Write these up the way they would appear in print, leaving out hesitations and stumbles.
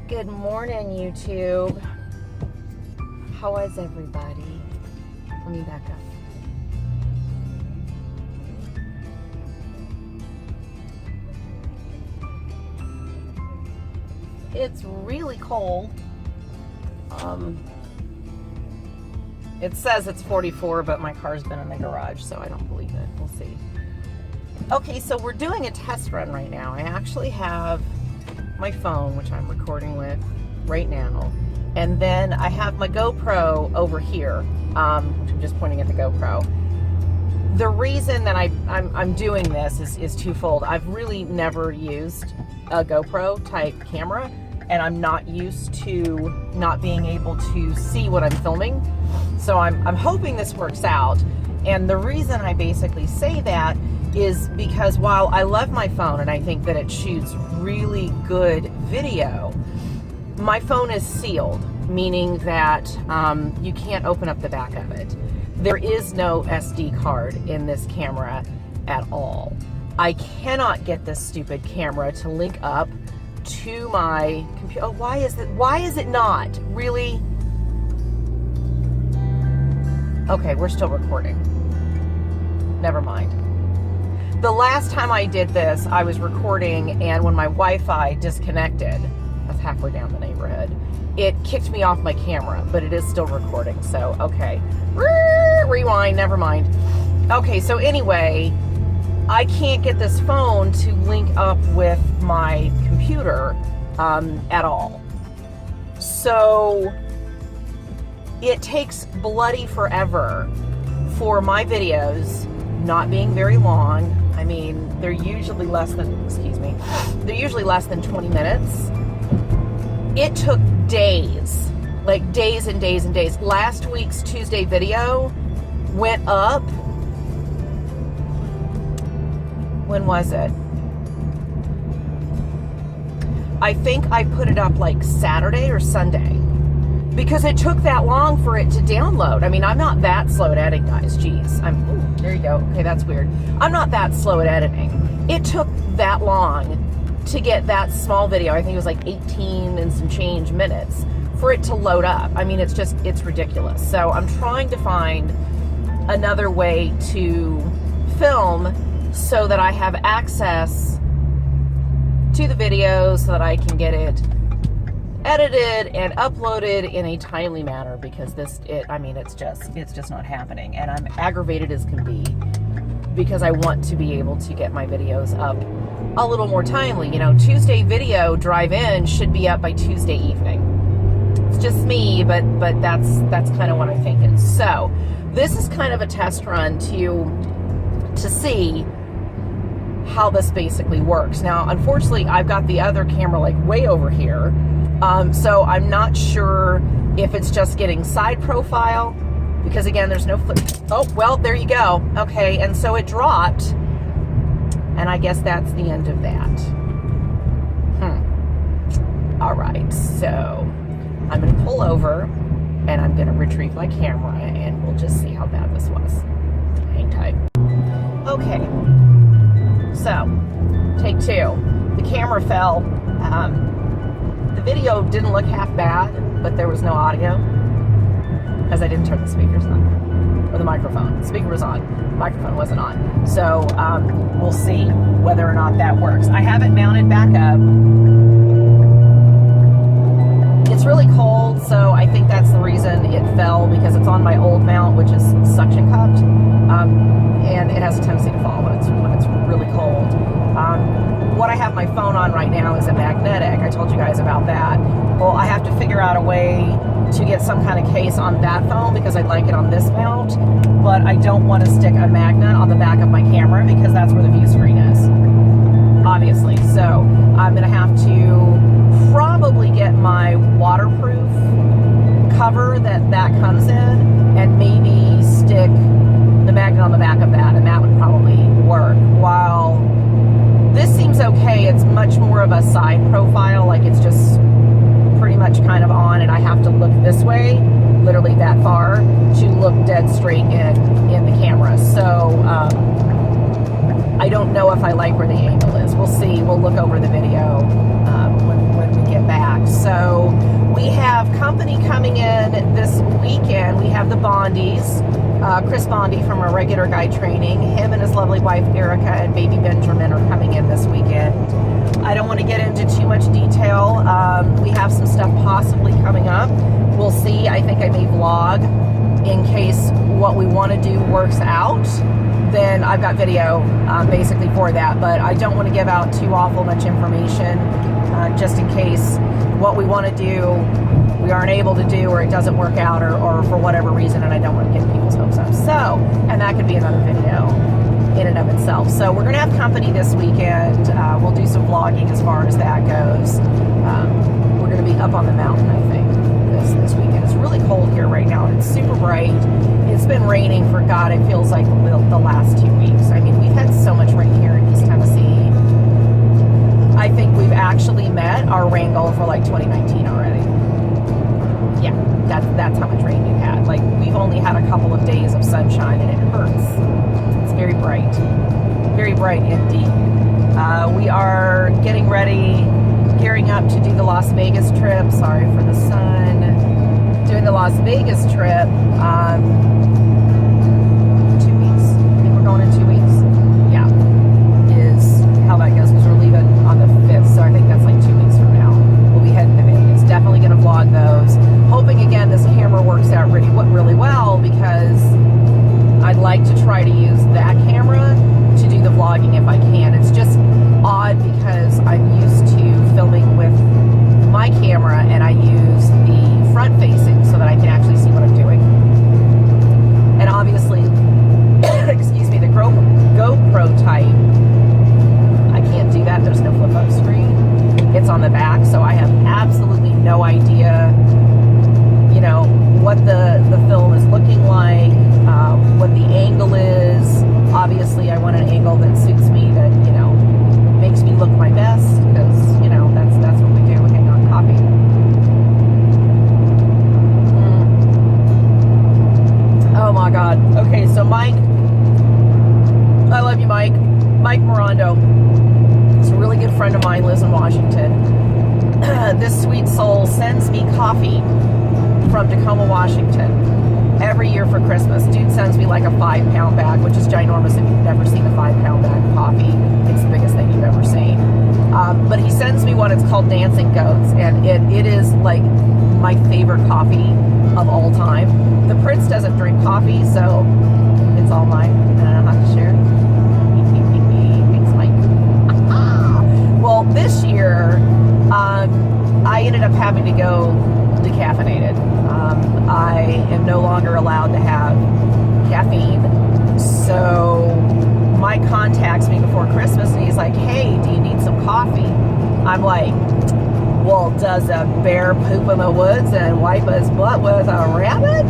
Good morning, YouTube. How is everybody? Let me back up. It's really cold. It says it's 44, but my car's been in the garage, so I don't believe it. We'll see. Okay, so we're doing a test run right now. I actually have my phone, which I'm recording with right now, and then I have my GoPro over here, which I'm just pointing at the GoPro. The reason that I'm doing this is twofold. I've really never used a GoPro type camera, and I'm not used to not being able to see what I'm filming. So I'm hoping this works out. And the reason I basically say that is because while I love my phone and I think that it shoots really good video, my phone is sealed, meaning that you can't open up the back of it. There is no SD card in this camera at all. I cannot get this stupid camera to link up to my computer. Oh, why is it not? Really? Okay, we're still recording. Never mind. The last time I did this, I was recording, and when my Wi-Fi disconnected, that's halfway down the neighborhood, it kicked me off my camera, but it is still recording, so okay. Rewind, never mind. Okay, so anyway, I can't get this phone to link up with my computer at all. So it takes bloody forever for my videos, not being very long. I mean, they're usually less than, excuse me, they're usually less than 20 minutes. It took days, like days and days and days. Last week's Tuesday video went up, when was it? I think I put it up like Saturday or Sunday, because it took that long for it to download. I mean, I'm not that slow at editing, guys. Jeez. Ooh, there you go. Okay, that's weird. I'm not that slow at editing. It took that long to get that small video. I think it was like 18 and some change minutes for it to load up. I mean, it's ridiculous. So I'm trying to find another way to film so that I have access to the videos so that I can get it edited and uploaded in a timely manner, because it's just not happening, and I'm aggravated as can be because I want to be able to get my videos up a little more timely. You know, Tuesday video drive-in should be up by Tuesday evening. It's just me, but that's kind of what I'm thinking. So this is kind of a test run to see how this basically works. Now, unfortunately, I've got the other camera like way over here. So I'm not sure if it's just getting side profile, because again, there's no flip. Oh, well, there you go. Okay, and so it dropped, and I guess that's the end of that. All right, so I'm gonna pull over, and I'm gonna retrieve my camera, and we'll just see how bad this was. Hang tight. Okay, so take two. The camera fell. The video didn't look half bad, but there was no audio because I didn't turn the speakers on, or the microphone. The speaker was on, the microphone wasn't on. So we'll see whether or not that works. I have it mounted back up. It's really cold, so I think that's the reason it fell, because it's on my old mount, which is suction cupped, and it has a tendency to fall when it's really cold. What I have my phone on right now is a magnetic. I told you guys about that. Well, I have to figure out a way to get some kind of case on that phone, because I'd like it on this mount, but I don't want to stick a magnet on the back of my camera, because that's where the view screen is, obviously. So I'm going to have to probably get my waterproof cover that comes in, and maybe stick the magnet on the back of that, and that would probably work. While this seems okay, it's much more of a side profile, like it's just pretty much kind of on, and I have to look this way, literally that far, to look dead straight in the camera. So I don't know if I like where the angle is. We'll see. We'll look over the video when we get get back. So we have company coming in this weekend. We have the Bondys, Chris Bondy from our regular guide training. Him and his lovely wife Erica and baby Benjamin are coming in this weekend. I don't want to get into too much detail. We have some stuff possibly coming up. We'll see. I think I may vlog in case what we want to do works out. Then I've got video basically for that, but I don't want to give out too awful much information just in case what we want to do we aren't able to do, or it doesn't work out, or for whatever reason, and I don't want to get people's hopes up. So, and that could be another video in and of itself. So we're going to have company this weekend. We'll do some vlogging as far as that goes. We're going to be up on the mountain, I think, this weekend. It's really cold here right now, and it's super bright. It's been raining for, God, it feels like the last 2 weeks. I mean, we've had so much rain here in East Tennessee. I think we've actually met our rain goal for like 2019 already. Yeah, that's how much rain we've had. Like, we've only had a couple of days of sunshine, and it hurts. It's very bright indeed. We are getting ready, gearing up to do the Las Vegas trip. Sorry for the sun. Doing the Las Vegas trip. 2 weeks. I think we're going in 2 weeks. Yeah, is how that goes, because we're leaving on the 5th, so I think that's like 2 weeks from now. We'll be heading to Vegas. Definitely going to vlog those. Hoping again this camera works out really well, because I'd like to try to use that camera to do the vlogging if I can. It's just odd because I'm used to filming with my camera and I use the front facing so that I can actually see what I'm doing. And obviously, excuse me, the GoPro type, I can't do that. There's no flip up screen. It's on the back, so I have absolutely no idea, you know, what the film is looking like, what the angle is. Obviously, I want an angle that suits me, that, you know, makes me look my best, because, you know, that's what we do. Hang on, coffee. Oh my God. Okay, so Mike, I love you, Mike. Mike Morondo. He's a really good friend of mine, lives in Washington. This sweet soul sends me coffee from Tacoma, Washington, every year for Christmas. Dude sends me like a 5-pound bag, which is ginormous. If you've never seen a 5-pound bag of coffee, it's the biggest thing you've ever seen. But he sends me one. It's called Dancing Goats, and it is like my favorite coffee of all time. The prince doesn't drink coffee, so it's all mine, and I don't have to share. Thanks, Mike. Well, this year, I ended up having to go decaffeinated. I am no longer allowed to have caffeine. So Mike contacts me before Christmas and he's like, hey, do you need some coffee? I'm like, well, does a bear poop in the woods and wipe his butt with a rabbit?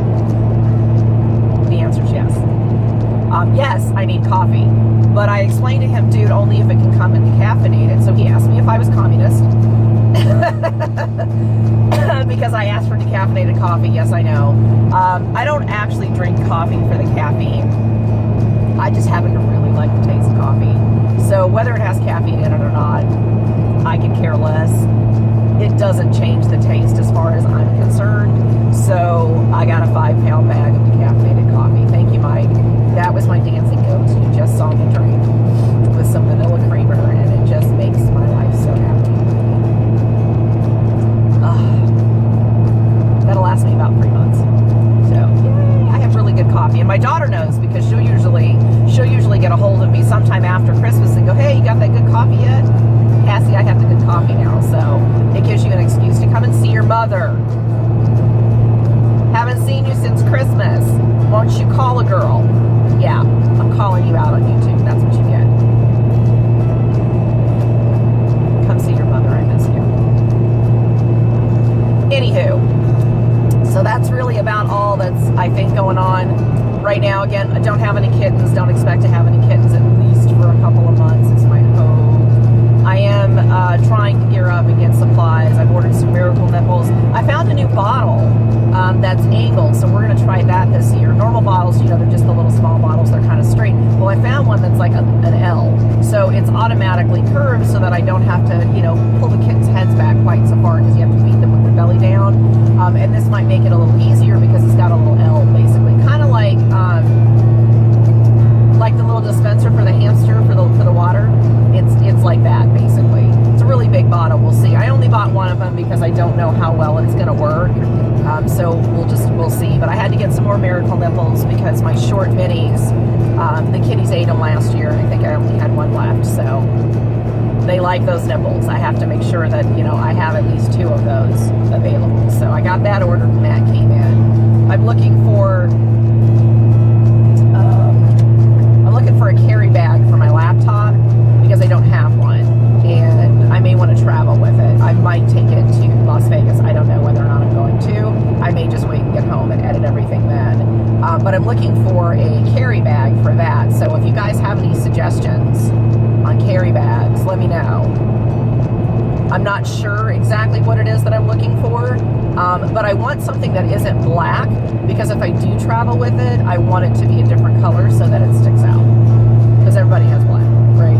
The answer is yes. Yes, I need coffee. But I explained to him, dude, only if it can come in decaffeinated. So he asked me if I was communist. Because I asked for decaffeinated coffee. Yes, I know. I don't actually drink coffee for the caffeine. I just happen to really like the taste of coffee. So whether it has caffeine in it or not, I could care less. It doesn't change the taste as far as I'm concerned. So I got a 5-pound bag of decaffeinated coffee. Thank you, Mike. That was my dancing go-to. You just saw me drink with some vanilla creamer, and it just makes my life so happy. That'll last me about 3 months. So, yay, I have really good coffee. And my daughter knows, because she'll usually get a hold of me sometime after Christmas and go, hey, you got that good coffee yet? Cassie, I have the good coffee now. So it gives you an excuse to come and see your mother. Haven't seen you since Christmas. Won't you call a girl? Yeah, I'm calling you out on YouTube. That's what you get. Come see your mother. I miss you. Anywho, so that's really about all that's, I think, going on right now. Again, I don't have any kittens. Don't expect to have any kittens at least for a couple of months. It's my hope. I am trying to gear up and get supplies. I've ordered some Miracle Nipples. I found a new bottle that's angled, so we're going to try that this year. Normal bottles, you know, they're just the little small bottles. They're kind of straight. Well, I I found one that's like an L. So it's automatically curved so that I don't have to, you know, pull the kittens' heads back quite so far because you have to feed them with their belly down. And this might make it a little easier because it's got a little L basically. Kind of like the little dispenser for the hamster for the water. It's like that basically. It's a really big bottle. We'll see. I only bought one of them because I don't know how well it's going to work. So we'll see. But I had to get some more miracle nipples because my short minis, the kitties ate them last year. I think I only had one left. So they like those nipples. I have to make sure that, you know, I have at least 2 of those available. So I got that ordered and that came in. I'm looking for a carry bag for my laptop because I don't have one and I may want to travel with it. I might take it to Las Vegas. I don't know whether or not I'm going to. I may just wait and get home and edit everything then. But I'm looking for a carry bag for that. So if you guys have any suggestions on carry bags, let me know. I'm not sure exactly what it is that I'm looking for, but I want something that isn't black because if I do travel with it, I want it to be a different color so that it sticks out. Because everybody has black, right?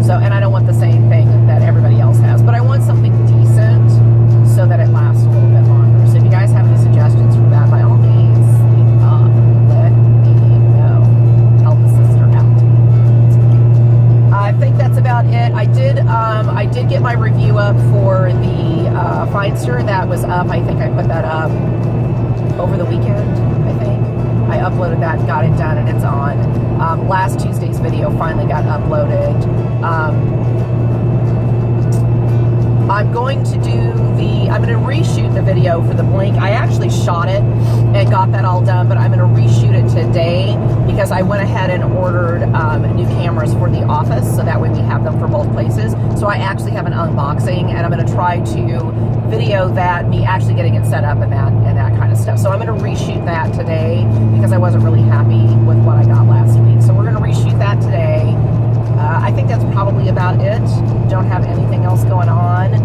So, and I don't want the same thing that everybody else has, but I want something decent so that it lasts a little bit longer. So if you guys have any suggestions for that, by all means, let me know. Help the sister out. I think that's about it. I did get my review up for the Feinster. That was up. I think I put that up over the weekend, I think. I uploaded that and got it done and it's on. Last Tuesday's video finally got uploaded. I'm going to reshoot the video for the blink. I actually shot it and got that all done, but I'm going to reshoot it today because I went ahead and ordered new cameras for the office, so that way we have them for both places. So I actually have an unboxing and I'm going to try to video that, me actually getting it set up and that kind of stuff. So I'm going to reshoot that today because I wasn't really happy with what I got last week. So we're going to reshoot that today. I think that's probably about it. Don't have anything else going on.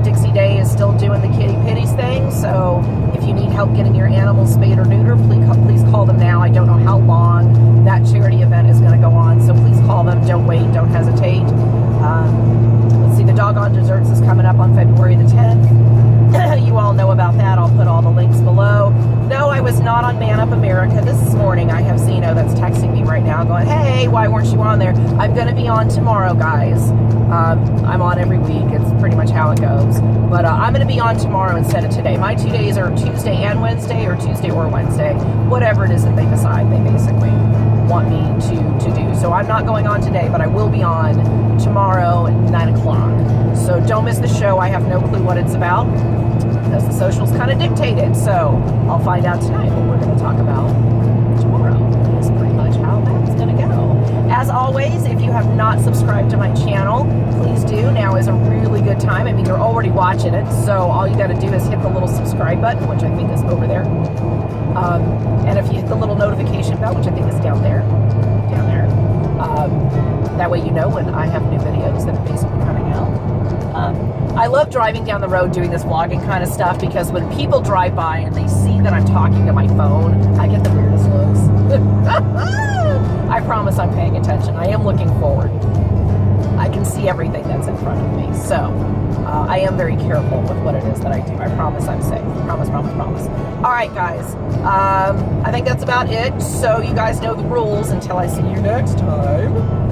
Dixie Day is still doing the kitty pitties thing, so if you need help getting your animals spayed or neutered, please call them now. I don't know how long that charity event is going to go on, so please call them. Don't wait. Don't hesitate. Let's see, the Doggone Desserts is coming up on February the 10th. You all know about that. I'll put all the links below. No, I was not on Man Up America this morning. I have Zeno that's texting me right now going, hey, why weren't you on there? I'm going to be on tomorrow, guys. I'm on every week. It's pretty much how it goes. But I'm going to be on tomorrow instead of today. My 2 days are Tuesday and Wednesday, or Tuesday or Wednesday. Whatever it is that they decide, they basically want me to do. So I'm not going on today, but I will be on tomorrow at 9 o'clock. So don't miss the show. I have no clue what it's about because the socials kind of dictate it. So I'll find out tonight what we're going to talk about tomorrow. That's pretty much how that's going to go. As always, if you have not subscribed to my channel, please do. Now is a really good time. I mean, you're already watching it, so all you got to do is hit the little subscribe button, which I think is over there. And if you hit the little notification bell, which I think is down there, that way you know when I have new videos that are basically coming out. I love driving down the road doing this vlogging kind of stuff because when people drive by and they see that I'm talking to my phone, I get the weirdest looks. I promise I'm paying attention. I am looking forward. I can see everything that's in front of me. So I am very careful with what it is that I do. I promise I'm safe. Promise, promise, promise. All right, guys. I think that's about it. So you guys know the rules. Until I see you next time.